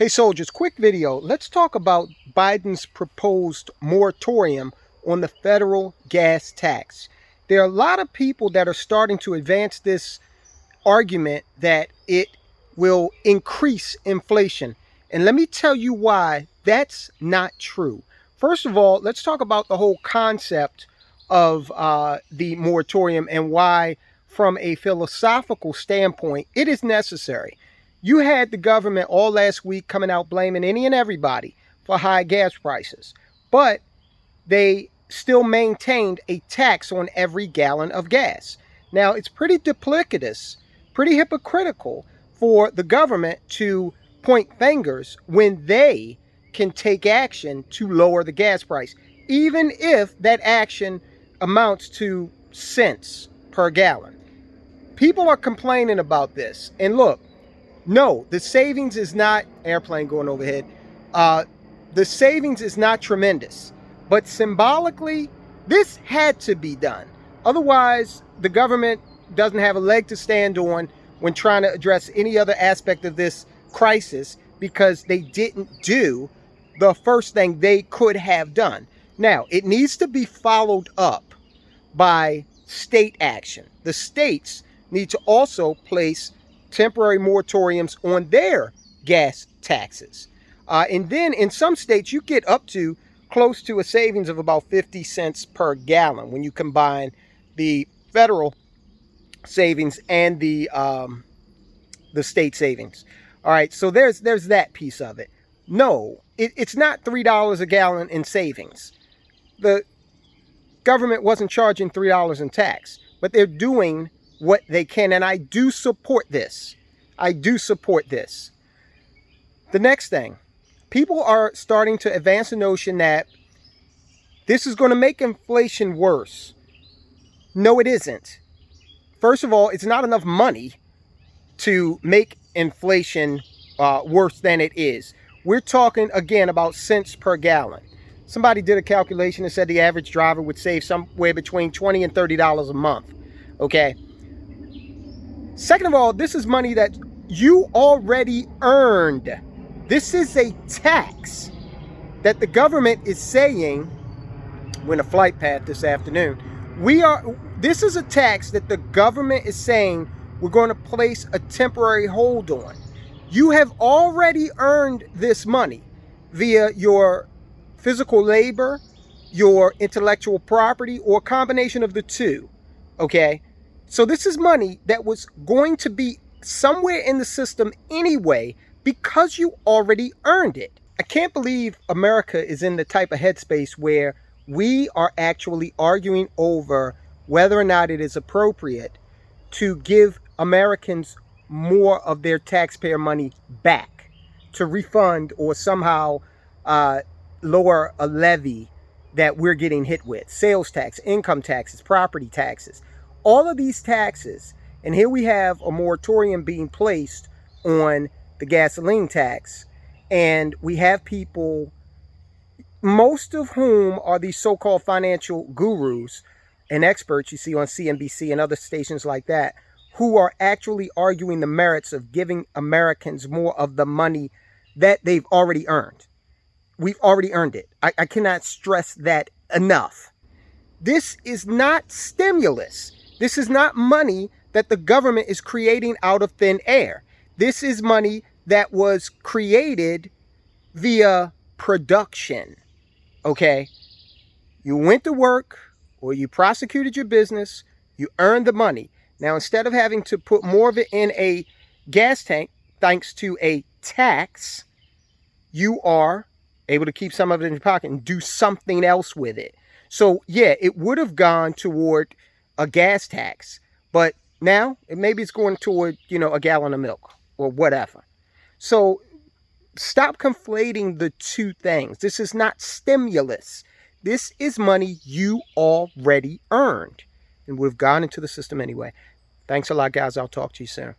Hey soldiers, quick video. Let's talk about Biden's proposed moratorium on the federal gas tax. There are a lot of people that are starting to advance this argument that it will increase inflation. And let me tell you why that's not true. First of all, let's talk about the whole concept of the moratorium and why, from a philosophical standpoint, it is necessary. You had the government all last week coming out blaming any and everybody for high gas prices, but they still maintained a tax on every gallon of gas. Now, it's pretty duplicitous, pretty hypocritical for the government to point fingers when they can take action to lower the gas price, even if that action amounts to cents per gallon. People are complaining about this. And look, no, the savings is not, airplane going overhead, the savings is not tremendous. But symbolically, this had to be done. Otherwise, the government doesn't have a leg to stand on when trying to address any other aspect of this crisis, because they didn't do the first thing they could have done. Now, it needs to be followed up by state action. The states need to also place temporary moratoriums on their gas taxes. And then in some states, you get up to close to a savings of about 50 cents per gallon when you combine the federal savings and the state savings. All right, so there's that piece of it. No, it's not $3 a gallon in savings. The government wasn't charging $3 in tax, but they're doing what they can, and I do support this. I do support this. The next thing, people are starting to advance the notion that this is going to make inflation worse. No, it isn't. First of all, it's not enough money to make inflation worse than it is. We're talking, again, about cents per gallon. Somebody did a calculation and said the average driver would save somewhere between $20 and $30 a month. Okay. Second of all, this is money that you already earned. This is a tax that the government is saying, we're in a flight path this afternoon. This is a tax that the government is saying we're going to place a temporary hold on. You have already earned this money via your physical labor, your intellectual property, or a combination of the two. Okay? So this is money that was going to be somewhere in the system anyway because you already earned it. I can't believe America is in the type of headspace where we are actually arguing over whether or not it is appropriate to give Americans more of their taxpayer money back, to refund or somehow lower a levy that we're getting hit with. Sales tax, income taxes, property taxes. All of these taxes, and here we have a moratorium being placed on the gasoline tax, and we have people, most of whom are these so-called financial gurus and experts you see on CNBC and other stations like that, who are actually arguing the merits of giving Americans more of the money that they've already earned. We've already earned it. I cannot stress that enough. This is not stimulus. This is not money that the government is creating out of thin air. This is money that was created via production. Okay? You went to work or you prosecuted your business, you earned the money. Now, instead of having to put more of it in a gas tank, thanks to a tax, you are able to keep some of it in your pocket and do something else with it. So, yeah, it would have gone toward a gas tax, but now maybe it's going toward, a gallon of milk or whatever. So stop conflating the two things. This is not stimulus. This is money you already earned and would have gone into the system anyway. Thanks a lot, guys. I'll talk to you soon.